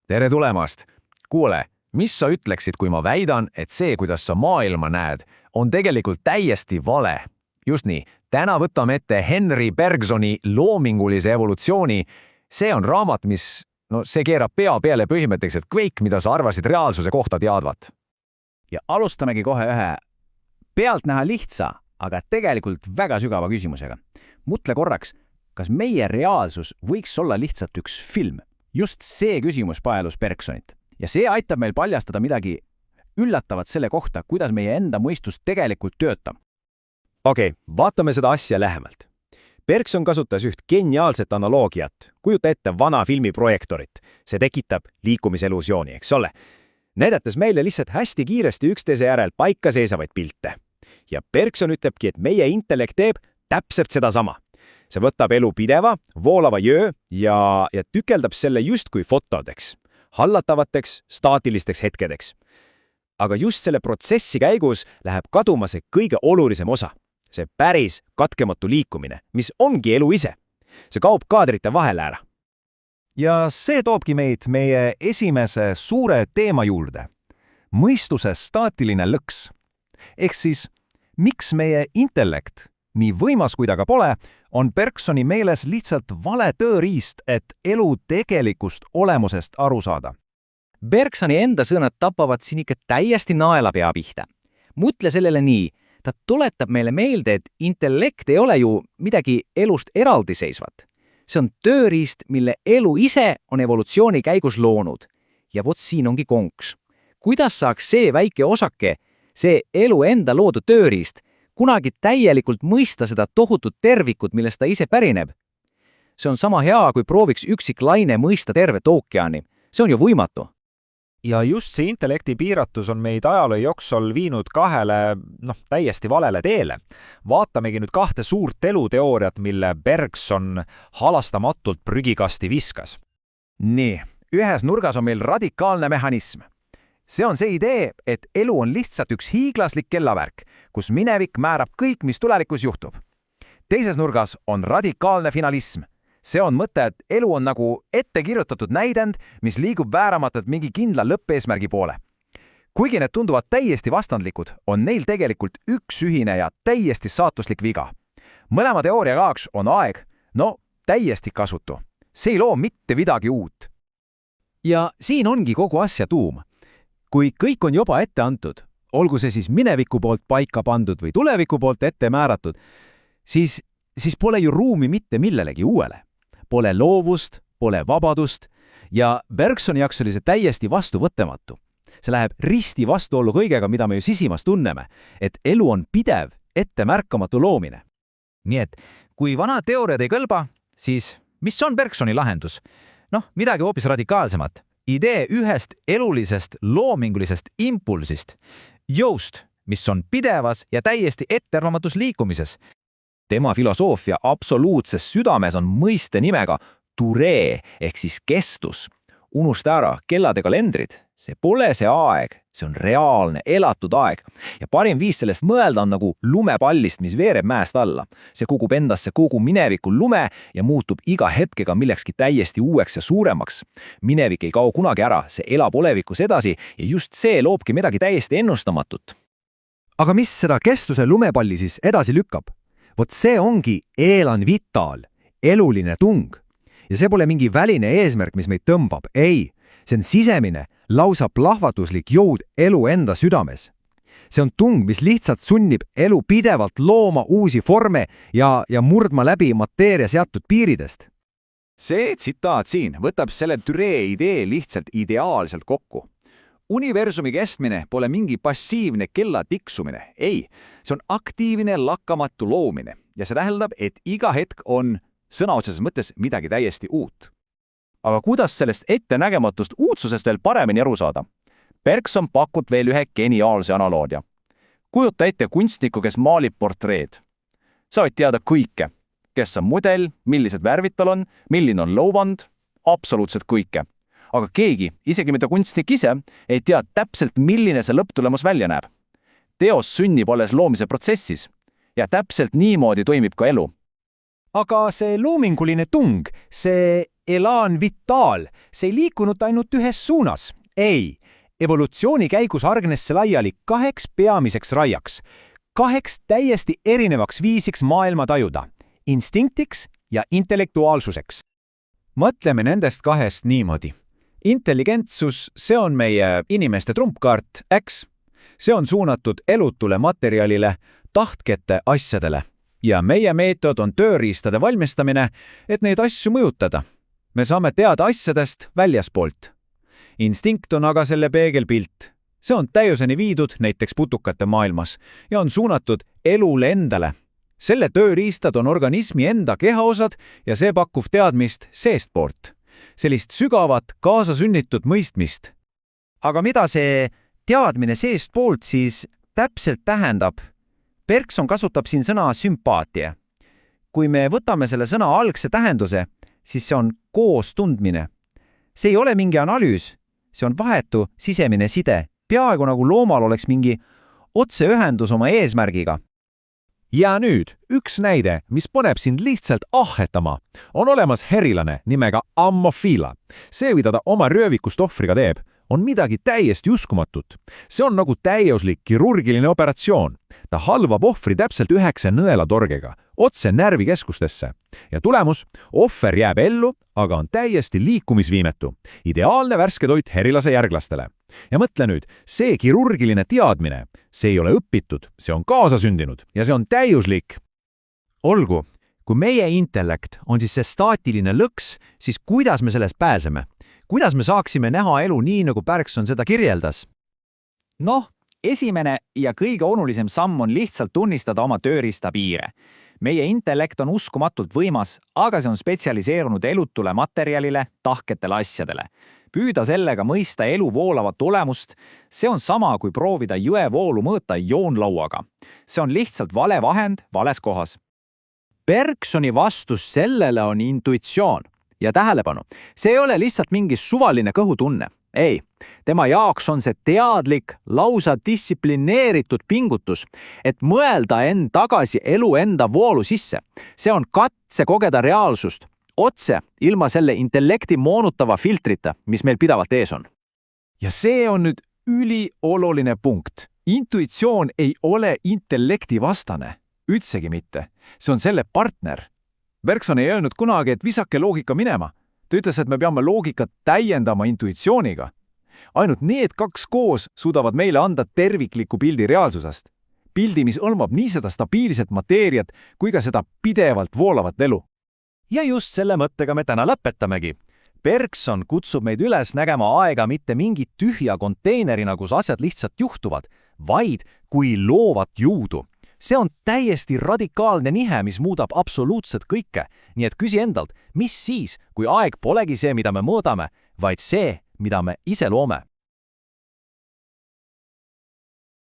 Tere tulemast! Kuule, mis sa ütleksid, kui ma väidan, et see, kuidas sa maailma näed, on tegelikult täiesti vale? Just nii, täna võtame ette Henry Bergsoni loomingulise evolutsiooni. See on raamat, see keerab pea peale põhimõtteliselt kõik, mida sa arvasid reaalsuse kohta teadvat. Ja alustamegi kohe ühe pealtnäha lihtsa, aga tegelikult väga sügava küsimusega. Mõtle korraks, kas meie reaalsus võiks olla lihtsalt üks film? Just see küsimus paelus Bergsonit. Ja see aitab meil paljastada midagi üllatavat selle kohta, kuidas meie enda mõistus tegelikult töötab. Okei, vaatame seda asja lähemalt. Bergson kasutas üht geniaalset analoogiat. Kujuta ette vana filmiprojektorit. See tekitab liikumisillusiooni, eks ole? Näidates meile lihtsalt hästi kiiresti üksteise järel paika seisavaid pilte. Ja Bergson ütlebki, et meie intellekt teeb täpselt seda sama. See võtab elu pideva, voolava jõe ja tükeldab selle justkui fotodeks, hallatavateks, staatilisteks hetkedeks. Aga just selle protsessi käigus läheb kaduma see kõige olulisem osa. See päris katkematu liikumine, mis ongi elu ise. See kaob kaadrite vahele ära. Ja see toobki meid meie esimese suure teema juurde. Mõistuse staatiline lõks. Ehk siis, miks meie intellekt, nii võimas kui ta ka pole, on Bergsoni meeles lihtsalt vale tööriist, et elu tegelikust olemusest aru saada. Bergsoni enda sõnad tapavad siin ikka täiesti naelapea pihta. Mõtle sellele nii, ta tuletab meile meelde, et intellekt ei ole ju midagi elust eraldiseisvat. See on tööriist, mille elu ise on evolutsiooni käigus loonud. Ja vot siin ongi konks. Kuidas saaks see väike osake, see elu enda loodud tööriist, kunagi täielikult mõista seda tohutut tervikut, millest ta ise pärineb? See on sama hea, kui prooviks üksik laine mõista tervet ookeani. See on ju võimatu. Ja just see intellekti piiratus on meid ajaloo jooksul viinud kahele, täiesti valele teele. Vaatamegi nüüd kahte suurt eluteooriat, mille Bergson halastamatult prügikasti viskas. Nii, ühes nurgas on meil radikaalne mehhanism. See on see idee, et elu on lihtsalt üks hiiglaslik kellavärk, kus minevik määrab kõik, mis tulevikus juhtub. Teises nurgas on radikaalne finalism. See on mõte, et elu on nagu ette kirjutatud näidend, mis liigub vääramatult mingi kindla lõppeesmärgi poole. Kuigi need tunduvad täiesti vastandlikud, on neil tegelikult üks ühine ja täiesti saatuslik viga. Mõlema teooria jaoks on aeg, täiesti kasutu. See ei loo mitte midagi uut. Ja siin ongi kogu asja tuum. Kui kõik on juba ette antud, olgu see siis mineviku poolt paika pandud või tuleviku poolt ette määratud, siis pole ju ruumi mitte millelegi uuele. Pole loovust, pole vabadust ja Bergsoni jaoks oli see täiesti vastuvõttematu. See läheb risti vastuollu kõigega, mida me ju sisimas tunneme, et elu on pidev, ettemärkamatu loomine. Nii et, kui vanad teooriad ei kõlba, siis mis on Bergsoni lahendus? Midagi hoopis radikaalsemat. Idee ühest elulisest loomingulisest impulsist, jõust, mis on pidevas ja täiesti ettearvamatus liikumises. Tema filosoofia absoluutses südames on mõiste nimega turee ehk siis kestus. Unusta ära kellade kalendrid. See pole see aeg, see on reaalne, elatud aeg. Ja parim viis sellest mõelda on nagu lumepallist, mis veereb mäest alla. See kogub endasse kogu minevikul lume ja muutub iga hetkega millekski täiesti uueks ja suuremaks. Minevik ei kao kunagi ära, see elab olevikus edasi ja just see loobki midagi täiesti ennustamatut. Aga mis seda kestuse lumepalli siis edasi lükkab? Vot see ongi elan vital, eluline tung. Ja see pole mingi väline eesmärk, mis meid tõmbab. Ei, see on sisemine, lausa plahvatuslik jõud elu enda südames. See on tung, mis lihtsalt sunnib elu pidevalt looma uusi forme ja murdma läbi mateeria seatud piiridest. See tsitaat siin võtab selle türee idee lihtsalt ideaalselt kokku. Universumi kestmine pole mingi passiivne kella tiksumine. Ei, see on aktiivne lakkamatu loomine ja see tähendab, et iga hetk on sõna otseses mõttes midagi täiesti uut. Aga kuidas sellest ettenägematust uudsusest veel paremini aru saada? Bergson pakub veel ühe geniaalse analoogia. Kujuta ette kunstniku, kes maalib portreed. Sa võid teada kõike, kes on mudel, millised värvid tal on, milline on louvand, absoluutselt kõike. Aga keegi, isegi mitte kunstnik ise, ei tea täpselt, milline see lõpptulemus välja näeb. Teos sünnib alles loomise protsessis ja täpselt niimoodi toimib ka elu. Aga see loominguline tung, see elan vital, see ei liikunud ainult ühes suunas. Ei, evolutsiooni käigus hargnes see laiali 2 peamiseks raiaks, 2 täiesti erinevaks viisiks maailma tajuda, instinktiks ja intellektuaalsuseks. Mõtleme nendest 2 niimoodi. Intelligentsus, see on meie inimeste trumpkaart X. See on suunatud elutule materjalile, tahtkete asjadele. Ja meie meetod on tööriistade valmistamine, et neid asju mõjutada. Me saame teada asjadest väljaspoolt. Instinkt on aga selle peegelpilt. See on täiuseni viidud näiteks putukate maailmas ja on suunatud elule endale. Selle tööriistad on organismi enda kehaosad ja see pakub teadmist seestpoolt. Sellist sügavat, kaasasünnitud mõistmist. aga mida see teadmine seestpoolt siis täpselt tähendab? Bergson kasutab siin sõna sümpaatia. Kui me võtame selle sõna algse tähenduse, siis see on koostundmine. See ei ole mingi analüüs, see on vahetu sisemine side, peaaegu nagu loomal oleks mingi otseühendus oma eesmärgiga. Ja nüüd üks näide, mis paneb sind lihtsalt ahhetama. On olemas herilane nimega Ammophila. See, mida ta oma röövikust ohvriga teeb, on midagi täiesti uskumatut. See on nagu täiuslik kirurgiline operatsioon. Ta halvab ohvri täpselt 9 nõelatorgega, otse närvikeskustesse. Ja tulemus, ohver jääb ellu, aga on täiesti liikumisviimetu. Ideaalne värske toit herilase järglastele. Ja mõtle nüüd, see kirurgiline teadmine, see ei ole õpitud, see on kaasasündinud ja see on täiuslik. Olgu, kui meie intellekt on siis see staatiline lõks, siis kuidas me sellest pääseme? Kuidas me saaksime näha elu nii, nagu Bergson seda kirjeldas? Noh, esimene ja kõige olulisem samm on lihtsalt tunnistada oma tööriista piire. Meie intellekt on uskumatult võimas, aga see on spetsialiseerunud elutule materjalile, tahketele asjadele. Püüda sellega mõista elu voolavat olemust, see on sama kui proovida jõevoolu mõõta joonlauaga. See on lihtsalt vale vahend vales kohas. Bergsoni vastus sellele on intuitsioon. Ja tähelepanu, see ei ole lihtsalt mingi suvaline kõhutunne. Ei, tema jaoks on see teadlik, lausa distsiplineeritud pingutus, et mõelda end tagasi elu enda voolu sisse. See on katse kogeda reaalsust, otse ilma selle intellekti moonutava filtrita, mis meil pidavalt ees on. Ja see on nüüd ülioluline punkt. Intuitsioon ei ole intellekti vastane, üldsegi mitte. See on selle partner. Bergson ei öelnud kunagi, et visake loogika minema. Ta ütles, et me peame loogikat täiendama intuitsiooniga. Ainult need 2 koos suudavad meile anda tervikliku pildi reaalsusest. Pildi, mis hõlmab nii seda stabiilset mateeriat kui ka seda pidevalt voolavat elu. Ja just selle mõttega me täna lõpetamegi. Bergson kutsub meid üles nägema aega mitte mingit tühja konteinerina, kus asjad lihtsalt juhtuvad, vaid kui loovat jõudu. See on täiesti radikaalne nihe, mis muudab absoluutselt kõike. Nii et küsi endalt, mis siis, kui aeg polegi see, mida me mõõdame, vaid see, mida me ise loome.